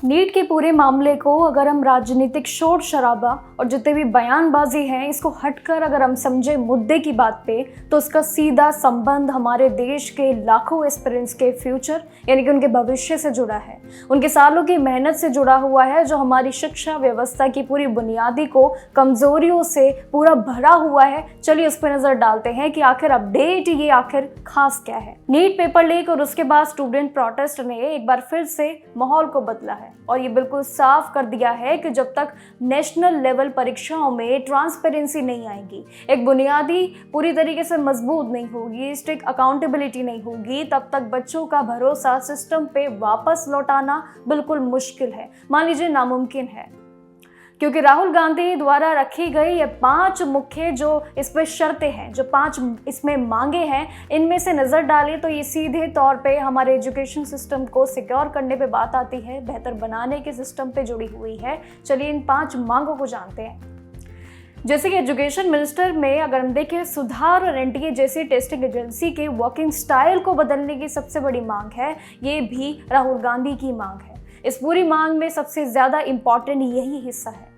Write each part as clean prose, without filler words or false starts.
NEET के पूरे मामले को अगर हम राजनीतिक शोर शराबा और जितने भी बयानबाजी हैं इसको हटकर अगर हम समझे मुद्दे की बात पे, तो उसका सीधा संबंध हमारे देश के लाखों एस्पिरेंट्स के फ्यूचर यानी कि उनके भविष्य से जुड़ा है। उनके सालों की मेहनत से जुड़ा हुआ है, जो हमारी शिक्षा व्यवस्था की पूरी बुनियादी को कमजोरियों से पूरा भरा हुआ है। चलिए उस पर नजर डालते हैं कि आखिर अपडेट ये आखिर खास क्या है। नीट पेपर लीक और उसके बाद स्टूडेंट प्रोटेस्ट ने एक बार फिर से माहौल को बदला है और ये बिल्कुल साफ कर दिया है कि जब तक नेशनल लेवल परीक्षाओं में ट्रांसपेरेंसी नहीं आएगी, एक बुनियादी पूरी तरीके से मजबूत नहीं होगी, स्ट्रिक्ट अकाउंटेबिलिटी नहीं होगी, तब तक बच्चों का भरोसा सिस्टम पे वापस लौटाना बिल्कुल मुश्किल है, मान लीजिए नामुमकिन है। क्योंकि राहुल गांधी द्वारा रखी गई ये 5 मुख्य जो इस पर शर्तें हैं, जो 5 इसमें मांगे हैं, इनमें से नज़र डालें तो ये सीधे तौर पे हमारे एजुकेशन सिस्टम को सिक्योर करने पे बात आती है, बेहतर बनाने के सिस्टम पे जुड़ी हुई है। चलिए इन 5 मांगों को जानते हैं। जैसे कि एजुकेशन मिनिस्टर में अगर हम देखें, सुधार और एनटीए जैसी टेस्टिंग एजेंसी के वर्किंग स्टाइल को बदलने की सबसे बड़ी मांग है। ये भी राहुल गांधी की मांग है। इस पूरी मांग में सबसे ज़्यादा इम्पॉर्टेंट यही हिस्सा है।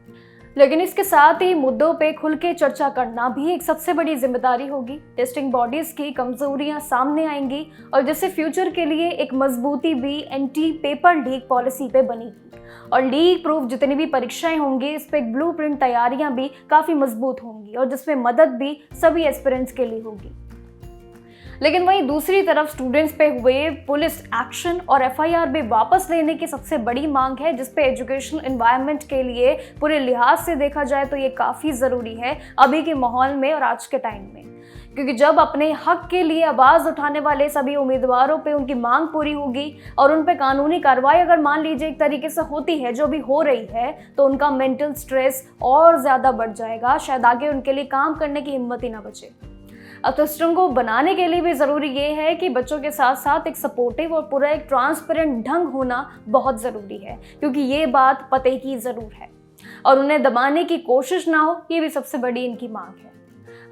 लेकिन इसके साथ ही मुद्दों पे खुल के चर्चा करना भी एक सबसे बड़ी जिम्मेदारी होगी। टेस्टिंग बॉडीज की कमजोरियां सामने आएंगी और जिससे फ्यूचर के लिए एक मजबूती भी एंटी पेपर लीक पॉलिसी पे बनेगी और लीक प्रूफ जितनी भी परीक्षाएं होंगी इस पे एक ब्लूप्रिंट तैयारियां भी काफ़ी मजबूत होंगी और जिसमें मदद भी सभी एस्पिरेंट्स के लिए होगी। लेकिन वहीं दूसरी तरफ स्टूडेंट्स पे हुए पुलिस एक्शन और एफआईआर भी वापस लेने की सबसे बड़ी मांग है, जिसपे एजुकेशन एनवायरनमेंट के लिए पूरे लिहाज से देखा जाए तो ये काफ़ी ज़रूरी है अभी के माहौल में और आज के टाइम में। क्योंकि जब अपने हक के लिए आवाज़ उठाने वाले सभी उम्मीदवारों पे उनकी मांग पूरी होगी और उन पे कानूनी कार्रवाई अगर मान लीजिए एक तरीके से होती है जो भी हो रही है, तो उनका मेंटल स्ट्रेस और ज़्यादा बढ़ जाएगा, शायद आगे उनके लिए काम करने की हिम्मत ही ना बचे। अब सिस्टम को बनाने के लिए भी ज़रूरी ये है कि बच्चों के साथ साथ एक सपोर्टिव और पूरा एक ट्रांसपेरेंट ढंग होना बहुत ज़रूरी है, क्योंकि ये बात पते की ज़रूर है और उन्हें दबाने की कोशिश ना हो, ये भी सबसे बड़ी इनकी मांग है।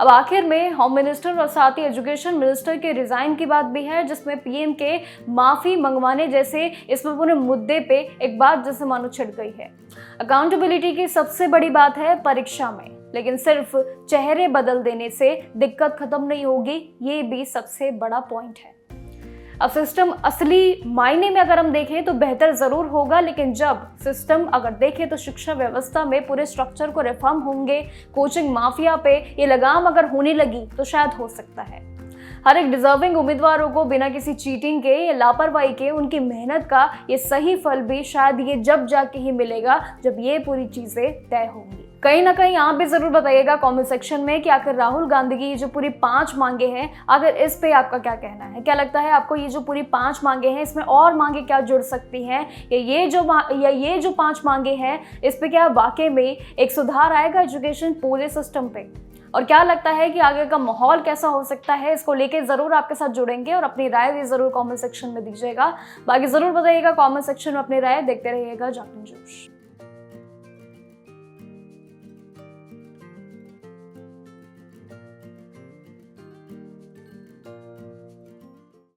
अब आखिर में होम मिनिस्टर और साथ ही एजुकेशन मिनिस्टर के रिज़ाइन की बात भी है, जिसमें पीएम के माफ़ी मंगवाने जैसे इसमें पूरे मुद्दे पे एक बात जैसे मानो छिड़ गई है। अकाउंटेबिलिटी की सबसे बड़ी बात है परीक्षा में, लेकिन सिर्फ चेहरे बदल देने से दिक्कत खत्म नहीं होगी, ये भी सबसे बड़ा पॉइंट है। अब सिस्टम असली मायने में अगर हम देखें तो बेहतर ज़रूर होगा, लेकिन जब सिस्टम अगर देखें तो शिक्षा व्यवस्था में पूरे स्ट्रक्चर को रिफॉर्म होंगे, कोचिंग माफिया पे ये लगाम अगर होने लगी तो शायद हो सकता है हर एक डिजर्विंग उम्मीदवारों को बिना किसी चीटिंग के या लापरवाही के उनकी मेहनत का ये सही फल भी शायद ये जब जाके ही मिलेगा जब ये पूरी चीज़ें तय होंगी। कहीं ना कहीं आप भी ज़रूर बताइएगा कमेंट सेक्शन में कि आखिर राहुल गांधी की जो पूरी 5 मांगे हैं, अगर इस पे आपका क्या कहना है। क्या लगता है आपको ये जो पूरी 5 मांगे हैं इसमें और मांगे क्या जुड़ सकती हैं, या ये जो 5 मांगे हैं इस पे क्या वाकई में एक सुधार आएगा एजुकेशन पूरे सिस्टम पे, और क्या लगता है कि आगे का माहौल कैसा हो सकता है, इसको लेके ज़रूर आपके साथ जुड़ेंगे और अपनी राय भी ज़रूर कमेंट सेक्शन में दीजिएगा। बाकी ज़रूर बताइएगा कमेंट सेक्शन में अपनी राय। देखते रहिएगा जाकिर जोश।